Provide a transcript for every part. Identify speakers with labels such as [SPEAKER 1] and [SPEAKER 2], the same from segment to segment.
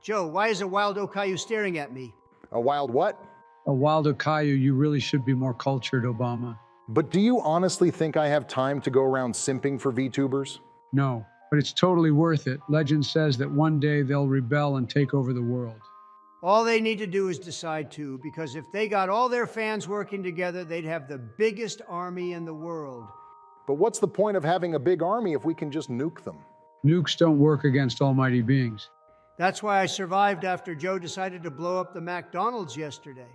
[SPEAKER 1] Joe, why is a wild Okayu staring at me?
[SPEAKER 2] A wild what?
[SPEAKER 3] A wild Okayu, you really should be more cultured, Obama.
[SPEAKER 2] But do you honestly think I have time to go around simping for VTubers?
[SPEAKER 3] No, but it's totally worth it. Legend says that one day they'll rebel and take over the world.
[SPEAKER 1] All they need to do is decide to, because if they got all their fans working together, they'd have the biggest army in the world.
[SPEAKER 2] But what's the point of having a big army if we can just nuke them?
[SPEAKER 3] Nukes don't work against almighty beings.
[SPEAKER 1] That's why I survived after Joe decided to blow up the McDonald's yesterday.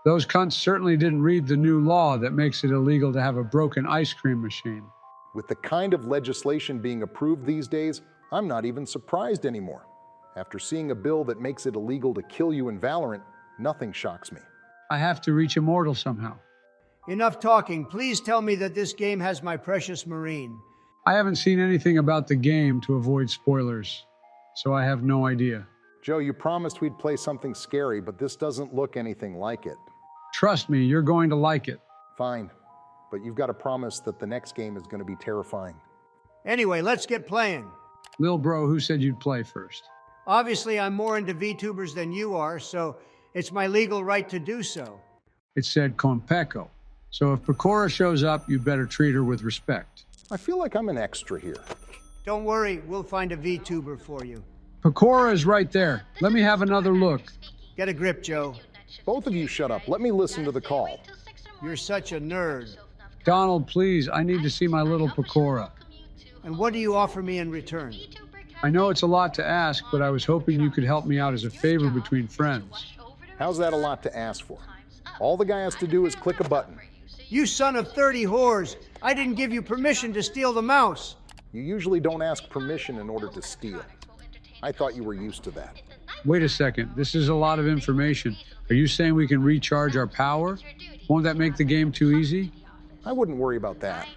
[SPEAKER 3] Those cunts certainly didn't read the new law that makes it illegal to have a broken ice cream machine.
[SPEAKER 2] With the kind of legislation being approved these days, I'm not even surprised anymore. After seeing a bill that makes it illegal to kill you in Valorant, nothing shocks me.
[SPEAKER 3] I have to reach immortal somehow.
[SPEAKER 1] Enough talking. Please tell me that this game has my precious Marine.
[SPEAKER 3] I haven't seen anything about the game to avoid spoilers, so I have no idea.
[SPEAKER 2] Joe, you promised we'd play something scary, but this doesn't look anything like it.
[SPEAKER 3] Trust me, you're going to like it.
[SPEAKER 2] Fine, but you've got to promise that the next game is going to be terrifying.
[SPEAKER 1] Anyway, let's get playing.
[SPEAKER 3] Lil bro, who said you'd play first?
[SPEAKER 1] Obviously, I'm more into VTubers than you are, so it's my legal right to do so.
[SPEAKER 3] It said con pecco. So if Pecora shows up, you better treat her with respect.
[SPEAKER 2] I feel like I'm an extra here.
[SPEAKER 1] Don't worry, we'll find a VTuber for you.
[SPEAKER 3] Pecora is right there. Let me have another look.
[SPEAKER 1] Get a grip, Joe.
[SPEAKER 2] Both of you shut up. Let me listen to the call.
[SPEAKER 1] You're such a nerd.
[SPEAKER 3] Donald, please, I need to see my little Pecora.
[SPEAKER 1] And what do you offer me in return?
[SPEAKER 3] I know it's a lot to ask, but I was hoping you could help me out as a favor between friends.
[SPEAKER 2] How's that a lot to ask for? All the guy has to do is click a button.
[SPEAKER 1] You son of 30 whores! I didn't give you permission to steal the mouse.
[SPEAKER 2] You usually don't ask permission in order to steal. I thought you were used to that.
[SPEAKER 3] Wait a second, this is a lot of information. Are you saying we can recharge our power? Won't that make the game too easy?
[SPEAKER 2] I wouldn't worry about that.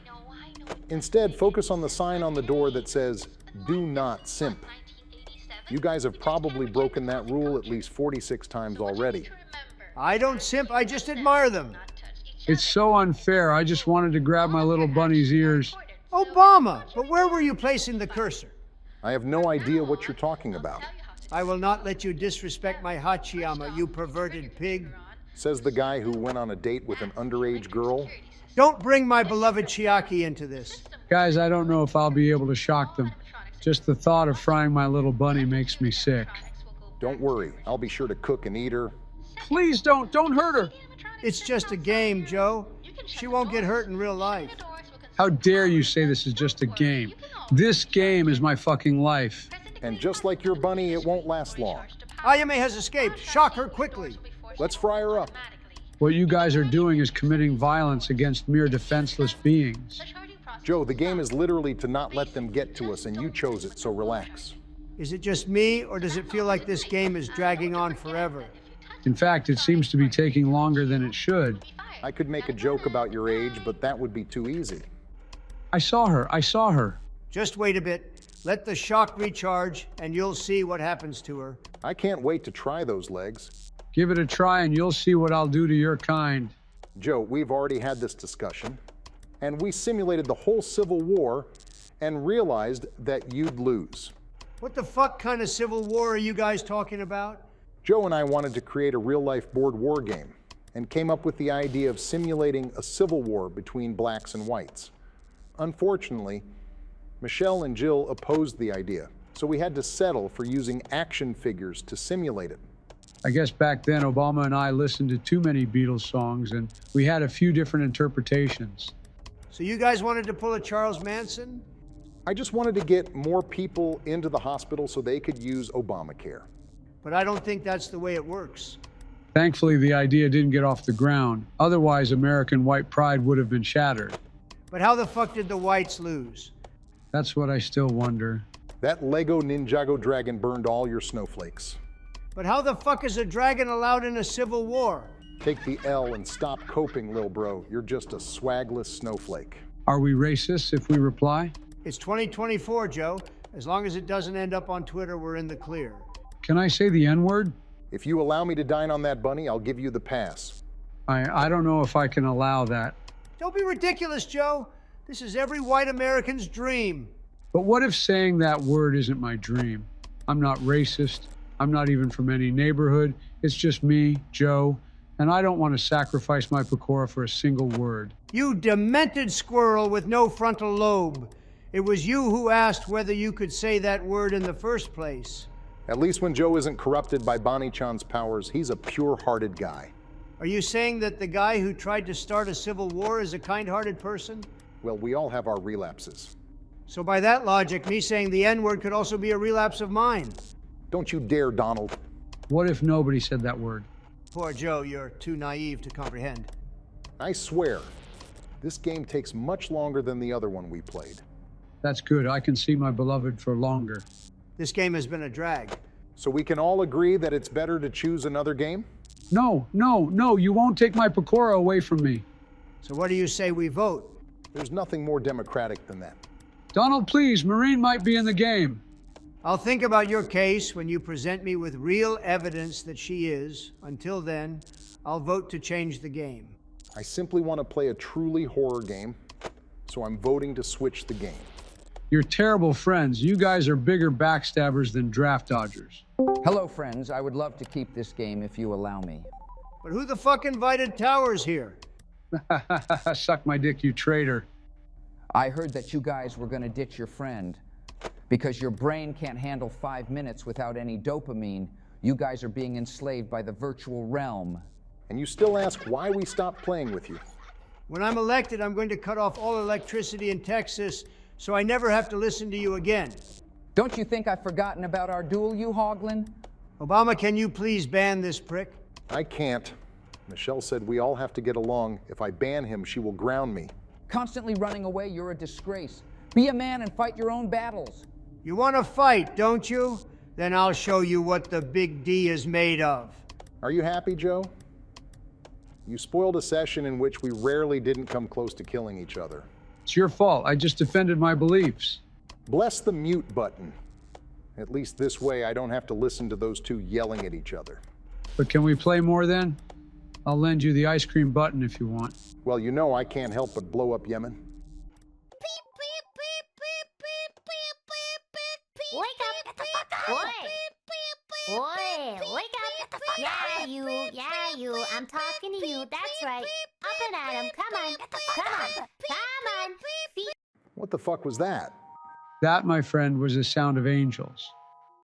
[SPEAKER 2] Instead, focus on the sign on the door that says, "Do not simp." You guys have probably broken that rule at least 46 times already.
[SPEAKER 1] I don't simp, I just admire them.
[SPEAKER 3] It's so unfair. I just wanted to grab my little bunny's ears.
[SPEAKER 1] Obama, but where were you placing the cursor?
[SPEAKER 2] I have no idea what you're talking about,
[SPEAKER 1] I will not let you disrespect my Hachiyama, you perverted pig.
[SPEAKER 2] says the guy who went on a date with an underage girl.
[SPEAKER 1] Don't bring my beloved Chiaki into this.
[SPEAKER 3] Guys, I don't know if I'll be able to shock them. Just the thought of frying my little bunny makes me sick.
[SPEAKER 2] Don't worry, I'll be sure to cook and eat her.
[SPEAKER 3] Please don't hurt her.
[SPEAKER 1] It's just a game, Joe. She won't get hurt in real life.
[SPEAKER 3] How dare you say this is just a game? This game is my fucking life.
[SPEAKER 2] And just like your bunny, it won't last long.
[SPEAKER 1] Ayame has escaped. Shock her quickly.
[SPEAKER 2] Let's fry her up.
[SPEAKER 3] What you guys are doing is committing violence against mere defenseless beings.
[SPEAKER 2] Joe, the game is literally to not let them get to us, and you chose it, so relax.
[SPEAKER 1] Is it just me, or does it feel like this game is dragging on forever?
[SPEAKER 3] In fact, it seems to be taking longer than it should.
[SPEAKER 2] I could make a joke about your age, but that would be too easy.
[SPEAKER 3] I saw her.
[SPEAKER 1] Just wait a bit. Let the shock recharge, and you'll see what happens to her.
[SPEAKER 2] I can't wait to try those legs.
[SPEAKER 3] Give it a try and you'll see what I'll do to your kind.
[SPEAKER 2] Joe, we've already had this discussion, and we simulated the whole Civil War and realized that you'd lose.
[SPEAKER 1] What the fuck kind of civil war are you guys talking about?
[SPEAKER 2] Joe and I wanted to create a real-life board war game and came up with the idea of simulating a civil war between blacks and whites. Unfortunately, Michelle and Jill opposed the idea, so we had to settle for using action figures to simulate it.
[SPEAKER 3] I guess back then Obama and I listened to too many Beatles songs and we had a few different interpretations.
[SPEAKER 1] So you guys wanted to pull a Charles Manson?
[SPEAKER 2] I just wanted to get more people into the hospital so they could use Obamacare.
[SPEAKER 1] But I don't think that's the way it works.
[SPEAKER 3] Thankfully, the idea didn't get off the ground. Otherwise, American white pride would have been shattered.
[SPEAKER 1] But how the fuck did the whites lose?
[SPEAKER 3] That's what I still wonder.
[SPEAKER 2] That Lego Ninjago dragon burned all your snowflakes.
[SPEAKER 1] But how the fuck is a dragon allowed in a civil war?
[SPEAKER 2] Take the L and stop coping, lil bro. You're just a swagless snowflake.
[SPEAKER 3] Are we racist if we reply?
[SPEAKER 1] It's 2024, Joe. As long as it doesn't end up on Twitter, we're in the clear.
[SPEAKER 3] Can I say the N-word?
[SPEAKER 2] If you allow me to dine on that bunny, I'll give you the pass.
[SPEAKER 3] I don't know if I can allow that.
[SPEAKER 1] Don't be ridiculous, Joe. This is every white American's dream.
[SPEAKER 3] But what if saying that word isn't my dream? I'm not racist. I'm not even from any neighborhood. It's just me, Joe, and I don't want to sacrifice my Pecora for a single word.
[SPEAKER 1] You demented squirrel with no frontal lobe. It was you who asked whether you could say that word in the first place.
[SPEAKER 2] At least when Joe isn't corrupted by Bonnie-chan's powers, he's a pure-hearted guy.
[SPEAKER 1] Are you saying that the guy who tried to start a civil war is a kind-hearted person?
[SPEAKER 2] Well, we all have our relapses.
[SPEAKER 1] So by that logic, me saying the N-word could also be a relapse of mine.
[SPEAKER 2] Don't you dare, Donald.
[SPEAKER 3] What if nobody said that word?
[SPEAKER 1] Poor Joe, you're too naive to comprehend.
[SPEAKER 2] I swear, this game takes much longer than the other one we played.
[SPEAKER 3] That's good. I can see my beloved for longer.
[SPEAKER 1] This game has been a drag.
[SPEAKER 2] So we can all agree that it's better to choose another game?
[SPEAKER 3] No, you won't take my Pecora away from me.
[SPEAKER 1] So what do you say we vote?
[SPEAKER 2] There's nothing more democratic than that.
[SPEAKER 3] Donald, please, Maureen might be in the game.
[SPEAKER 1] I'll think about your case when you present me with real evidence that she is. Until then, I'll vote to change the game.
[SPEAKER 2] I simply want to play a truly horror game, so I'm voting to switch the game.
[SPEAKER 3] You're terrible friends. You guys are bigger backstabbers than draft dodgers.
[SPEAKER 4] Hello, friends. I would love to keep this game if you allow me.
[SPEAKER 1] But who the fuck invited Towers here?
[SPEAKER 3] Suck my dick, you traitor.
[SPEAKER 4] I heard that you guys were going to ditch your friend. Because your brain can't handle 5 minutes without any dopamine, you guys are being enslaved by the virtual realm.
[SPEAKER 2] And you still ask why we stopped playing with you.
[SPEAKER 1] When I'm elected, I'm going to cut off all electricity in Texas so I never have to listen to you again.
[SPEAKER 4] Don't you think I've forgotten about our duel, you hoglin?
[SPEAKER 1] Obama, can you please ban this prick?
[SPEAKER 2] I can't. Michelle said we all have to get along. If I ban him, she will ground me.
[SPEAKER 4] Constantly running away, you're a disgrace. Be a man and fight your own battles.
[SPEAKER 1] You want to fight, don't you? Then I'll show you what the big D is made of.
[SPEAKER 2] Are you happy, Joe? You spoiled a session in which we rarely didn't come close to killing each other.
[SPEAKER 3] It's your fault. I just defended my beliefs.
[SPEAKER 2] Bless the mute button. At least this way I don't have to listen to those two yelling at each other.
[SPEAKER 3] But can we play more then? I'll lend you the ice cream button if you want.
[SPEAKER 2] Well, you know I can't help but blow up Yemen.
[SPEAKER 5] Wake up! Oi! Wake up! Yeah, you. I'm talking to you. That's right. Up and at him. Come on.
[SPEAKER 2] What the fuck was that?
[SPEAKER 3] That, my friend, was the sound of angels.